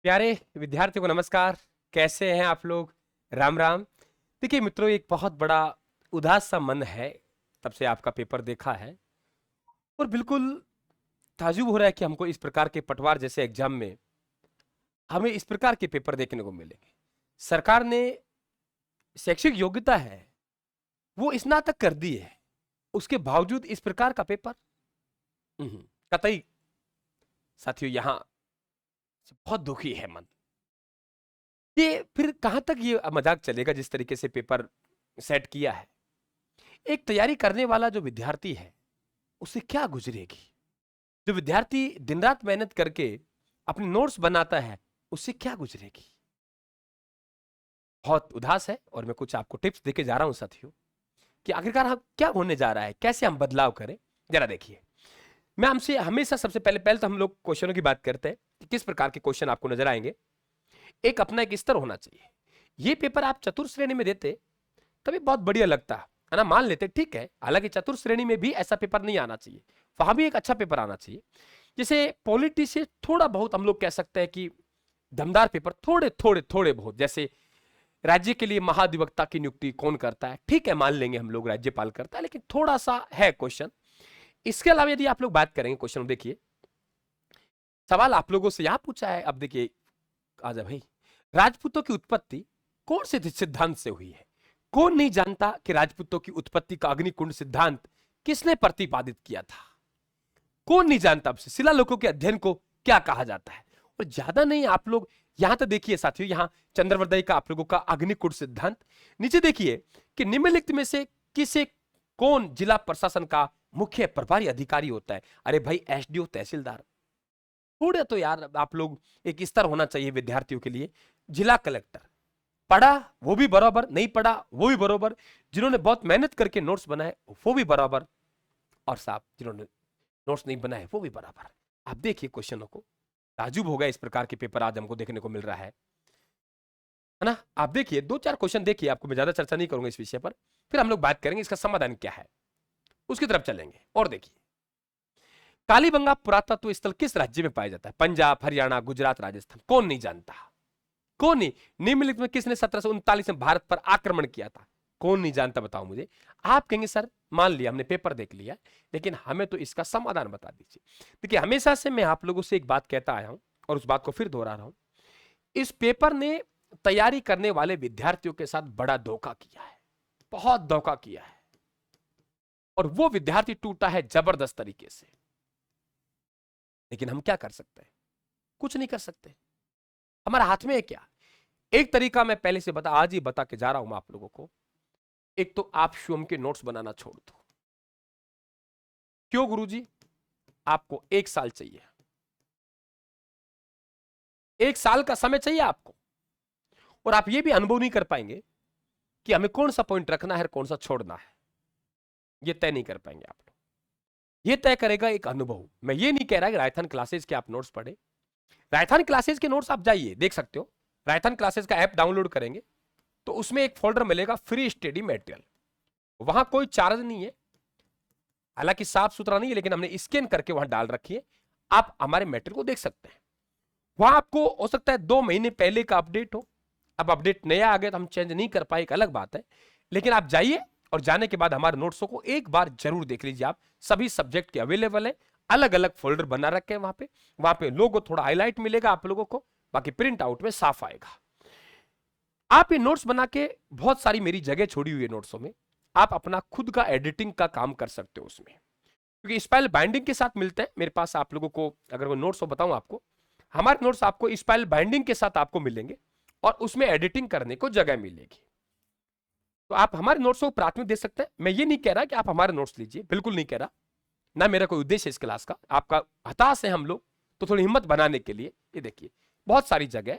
प्यारे विद्यार्थियों को नमस्कार। कैसे हैं आप लोग? राम राम। देखिए मित्रों, एक बहुत बड़ा उदास सा मन है तब से आपका पेपर देखा है और बिल्कुल ताज्जुब हो रहा है कि हमको इस प्रकार के पटवार जैसे एग्जाम में हमें इस प्रकार के पेपर देखने को मिलेंगे। सरकार ने शैक्षिक योग्यता है वो स्नातक कर दी है, उसके बावजूद इस प्रकार का पेपर। कतई साथियों, यहां से बहुत दुखी है मन। ये फिर कहां तक ये मजाक चलेगा जिस तरीके से पेपर सेट किया है। एक तैयारी करने वाला जो विद्यार्थी है उसे क्या गुजरेगी। जो विद्यार्थी दिन रात मेहनत करके अपने नोट्स बनाता है उससे क्या गुजरेगी। बहुत उदास है और मैं कुछ आपको टिप्स देके जा रहा हूं साथियों कि आखिरकार हम क्या होने जा रहा है, कैसे हम बदलाव करें। जरा देखिए, मैं हमसे हमेशा सबसे पहले पहले तो हम लोग क्वेश्चनों की बात करते हैं कि किस प्रकार के क्वेश्चन आपको नजर आएंगे। एक अपना एक स्तर होना चाहिए। ये पेपर आप चतुर्थ श्रेणी में देते तभी बहुत बढ़िया लगता है ना, मान लेते ठीक है। हालांकि चतुर्थ श्रेणी में भी ऐसा पेपर नहीं आना चाहिए, वहां भी एक अच्छा पेपर आना चाहिए। जैसे पॉलिटी से थोड़ा बहुत हम लोग कह सकते हैं कि दमदार पेपर, थोड़े थोड़े थोड़े बहुत। जैसे राज्य के लिए महाधिवक्ता की नियुक्ति कौन करता है, ठीक है मान लेंगे हम लोग राज्यपाल करता है, लेकिन थोड़ा सा है क्वेश्चन। इसके अलावा यदि आप लोग बात करेंगे क्वेश्चन, देखिए सवाल आप लोगों से यहां पूछा है। अब देखिए आजा भाई, राजपूतों की उत्पत्ति कौन से सिद्धांत से हुई है? कौन नहीं जानता कि राजपूतों की उत्पत्ति का अग्निकुंड सिद्धांत किसने प्रतिपादित किया था? कौन नहीं जानता? अब से शिलालेखों के अध्ययन को क्या कहा जाता है? और ज्यादा नहीं, आप लोग यहां तो देखिए साथियों, यहां चंद्रवरदाई का आप लोगों का अग्निकुंड सिद्धांत। नीचे देखिए कि निम्नलिखित में से किसे कौन जिला प्रशासन का मुख्य प्रभारी अधिकारी होता है? अरे भाई एसडीओ, तहसीलदार। थोड़े तो यार आप लोग एक स्तर होना चाहिए विद्यार्थियों के लिए। जिला कलेक्टर, पढ़ा वो भी बराबर, नहीं पढ़ा वो भी बराबर, जिन्होंने बहुत मेहनत करके नोट्स बनाए वो भी बराबर, और साहब जिन्होंने नोट्स नहीं बनाए वो भी बराबर। आप देखिए क्वेश्चनों को, ताजुब होगा इस प्रकार के पेपर आज हमको देखने को मिल रहा है ना। आप देखिए दो चार क्वेश्चन देखिए, आपको मैं ज्यादा चर्चा नहीं करूंगा इस विषय पर, फिर हम लोग बात करेंगे इसका समाधान क्या है, उसकी तरफ चलेंगे। और देखिए, कालीबंगा पुरातत्व स्थल किस राज्य में पाया जाता है? पंजाब, हरियाणा, गुजरात, राजस्थान। कौन नहीं जानता? कौन नहीं? निम्नलिखित में किसने 1739 में भारत पर आक्रमण किया था? कौन नहीं जानता बताओ मुझे। आप कहेंगे सर मान लिया हमने पेपर देख लिया, लेकिन हमें तो इसका समाधान बता दीजिए। देखिए हमेशा से मैं आप लोगों से एक बात कहता आया हूं और उस बात को फिर दोहरा रहा हूं। इस पेपर ने तैयारी करने वाले विद्यार्थियों के साथ बड़ा धोखा किया है, बहुत धोखा किया है, और वो विद्यार्थी टूटा है जबरदस्त तरीके से। लेकिन हम क्या कर सकते हैं? कुछ नहीं कर सकते। हमारे हाथ में है क्या? एक तरीका मैं पहले से आज ही बता के जा रहा हूं आप लोगों को। एक तो आप शिवम के नोट्स बनाना छोड़ दो। क्यों गुरुजी? आपको 1 साल चाहिए, 1 साल का समय चाहिए आपको, और आप ये भी अनुभव नहीं कर पाएंगे कि हमें कौन सा पॉइंट रखना है और कौन सा छोड़ना है। ये तय नहीं कर पाएंगे आप लोग, ये तय करेगा एक अनुभव। मैं ये नहीं कह रहा कि राजस्थान क्लासेस के आप नोट्स पढ़े। राजस्थान क्लासेस के नोट्स आप जाइए देख सकते हो। राजस्थान क्लासेस का ऐप डाउनलोड करेंगे तो उसमें एक फोल्डर मिलेगा फ्री स्टडी मटेरियल, वहां कोई चार्ज नहीं है। हालांकि साफ सुथरा नहीं है, लेकिन हमने स्कैन करके वहां डाल रखी है। आप हमारे मटेरियल को देख सकते हैं। वहां आपको हो सकता है 2 महीने पहले का अपडेट हो, अब अपडेट नया आ गया तो हम चेंज नहीं कर पाए, एक अलग बात है। लेकिन आप जाइए और जाने के बाद हमारे नोट्सों को एक बार जरूर देख लीजिए। आप सभी सब्जेक्ट के अवेलेबल है, अलग अलग फोल्डर बना रखे हैं वहां पे लोगों थोड़ा हाईलाइट मिलेगा आप लोगों को, बाकी प्रिंट आउट में साफ आएगा। आप ये नोट्स बना के, बहुत सारी मेरी जगह छोड़ी हुई है नोट्सों में, आप अपना खुद का एडिटिंग का काम कर सकते हो उसमें, क्योंकि स्पाइल बाइंडिंग के साथ मिलते हैं मेरे पास। आप लोगों को अगर वो नोट्स हो बताऊं आपको, हमारे नोट्स आपको स्पाइल बाइंडिंग के साथ आपको मिलेंगे और उसमें एडिटिंग करने को जगह मिलेगी। तो आप हमारे नोट्स को प्राथमिक दे सकते हैं। मैं ये नहीं कह रहा कि आप हमारे नोट्स लीजिए, बिल्कुल नहीं कह रहा, ना मेरा कोई उद्देश्य इस क्लास का। आपका हताश है हम लोग, तो थोड़ी हिम्मत बनाने के लिए ये देखिए बहुत सारी जगह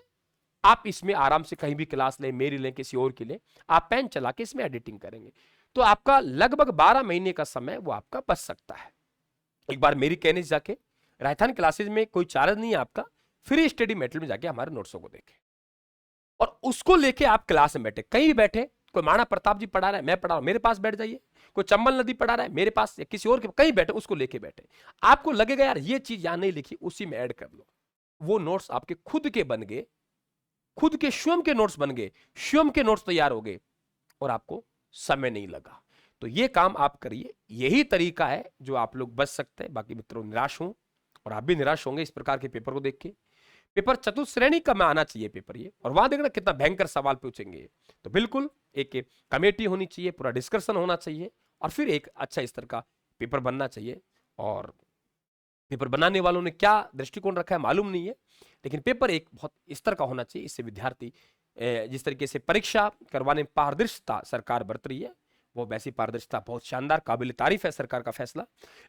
आप इसमें आराम से कहीं भी क्लास लें, मेरी लें, किसी और की लें, आप पेन चला के इसमें एडिटिंग करेंगे तो आपका लगभग 12 महीने का समय वो आपका बच सकता है। एक बार मेरी कहने से जाके राजस्थान क्लासेस में कोई चार्ज नहीं है आपका, फ्री स्टडी मटेरियल में जाके हमारे नोट्सों को देखें और उसको लेके आप क्लास में बैठे, कहीं भी बैठे। कोई महाराणा प्रताप जी पढ़ा रहा है, मैं पढ़ा रहा हूं, मेरे पास बैठ जाइए। कोई चंबल नदी पढ़ा रहा है मेरे पास, या किसी और के कहीं बैठे, उसको लेके बैठे। आपको लगेगा यार ये चीज यहां नहीं लिखी, उसी में ऐड कर लो। वो नोट्स आपके खुद के बन गए, खुद के स्वयं के नोट्स बन गए, स्वयं के नोट्स तैयार हो गए और आपको समय नहीं लगा। तो ये काम आप करिए, यही तरीका है जो आप लोग बच सकते हैं। बाकी मित्रों, निराश हूं और आप भी निराश होंगे इस प्रकार के पेपर को देख के। पेपर चतुश्रेणी का में आना चाहिए पेपर ये, और वहां देखना कितना भयंकर सवाल पूछेंगे। तो बिल्कुल एक कमेटी होनी चाहिए, पूरा डिस्कशन होना चाहिए और फिर एक अच्छा स्तर का पेपर बनना चाहिए। और पेपर बनाने वालों ने क्या दृष्टिकोण रखा है मालूम नहीं है, लेकिन पेपर एक बहुत स्तर का होना चाहिए। इससे विद्यार्थी जिस तरीके से परीक्षा करवाने में पारदर्शिता सरकार बरत रही है, वो वैसी पारदर्शिता बहुत शानदार, काबिल तारीफ है सरकार का फैसला।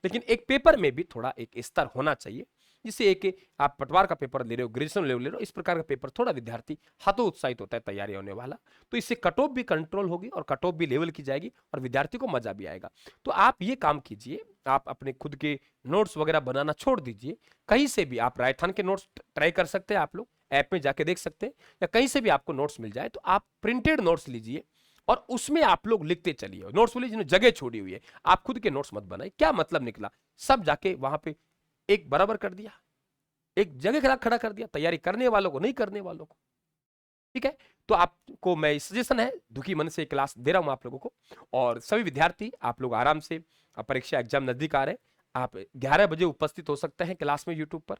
लेकिन एक पेपर में भी थोड़ा एक स्तर होना चाहिए, जिससे एक आप पटवार का पेपर ले रहे हो, ग्रेजुएशन लेवल ले रहे हो, इस प्रकार का पेपर थोड़ा विद्यार्थी हाथों उत्साहित होता है तैयारी होने वाला। तो इससे कट ऑफ भी कंट्रोल होगी और कट ऑफ भी लेवल की जाएगी और विद्यार्थी को मजा भी आएगा। तो आप ये काम कीजिए, आप अपने खुद के नोट्स वगैरह बनाना छोड़ दीजिए। कहीं से भी आप राजस्थान के नोट्स ट्राई कर सकते हैं, आप लोग ऐप में जाके देख सकते हैं, या कहीं से भी आपको नोट्स मिल जाए तो आप प्रिंटेड नोट्स लीजिए और उसमें आप लोग लिखते चलिए। नोट्स बोलिए जिन्होंने जगह छोड़ी हुई है, आप खुद के नोट्स मत बनाए। क्या मतलब निकला, सब जाके वहां पे एक बराबर कर दिया, एक जगह खड़ा कर दिया, तैयारी करने वालों को नहीं करने वालों को। ठीक है, तो आपको मैं सजेशन है, दुखी मन से क्लास दे रहा हूं आप लोगों को। और सभी विद्यार्थी आप लोग आराम से, परीक्षा एग्जाम नजदीक आ रहे हैं, आप 11 बजे उपस्थित हो सकते हैं क्लास में यूट्यूब पर।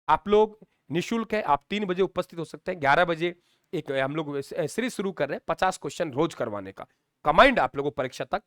आप लोग निःशुल्क है, आप 3 बजे उपस्थित हो सकते हैं। 11 बजे एक हम लोग सीरीज शुरू कर रहे हैं 50 क्वेश्चन रोज करवाने का। कमांड आप लोगों परीक्षा तक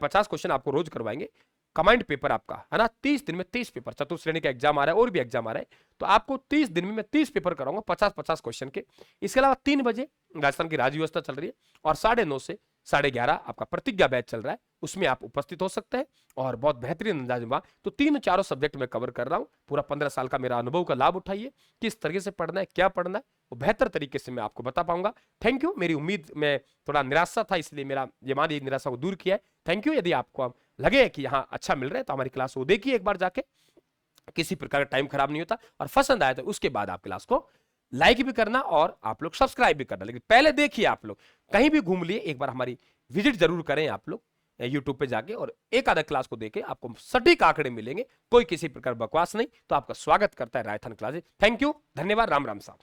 50 क्वेश्चन आपको रोज करवाएंगे। कमांड पेपर आपका है ना, 30 दिन में 30 पेपर, चतुर्श्रेणी का एग्जाम आ रहा है और भी एग्जाम आ रहा है, तो आपको 30 दिन में मैं 30 पेपर कराऊंगा 50-50 क्वेश्चन के। इसके अलावा 3 बजे राजस्थान की राज्य व्यवस्था चल रही है और 9:30 से 11:30 आपका प्रतिज्ञा बैच चल रहा है, उसमें आप उपस्थित हो सकते हैं और बहुत बेहतरीन अंदाज में। तो 3-4 सब्जेक्ट में कवर कर रहा हूं। पूरा 15 साल का मेरा अनुभव का लाभ उठाइए, किस तरीके से पढ़ना है, क्या पढ़ना है, वो बेहतर तरीके से मैं आपको बता पाऊंगा। Thank you. मेरी उम्मीद में थोड़ा निराशा था, इसलिए मेरा ये निराशा को दूर किया है। Thank you. यदि आपको लगे कि यहाँ अच्छा मिल रहा है तो हमारी क्लास को देखिए एक बार जाके, किसी प्रकार का टाइम खराब नहीं होता। और पसंद आया तो उसके बाद आप क्लास को लाइक भी करना और आप लोग सब्सक्राइब भी करना, लेकिन पहले देखिए आप लोग कहीं भी घूम लिए, एक बार हमारी विजिट जरूर करें आप लोग यूट्यूब पे जाके, और एक आधा क्लास को देके आपको सटीक आंकड़े मिलेंगे, कोई किसी प्रकार बकवास नहीं। तो आपका स्वागत करता है राजस्थान क्लासेस। थैंक यू, धन्यवाद, राम राम साहब।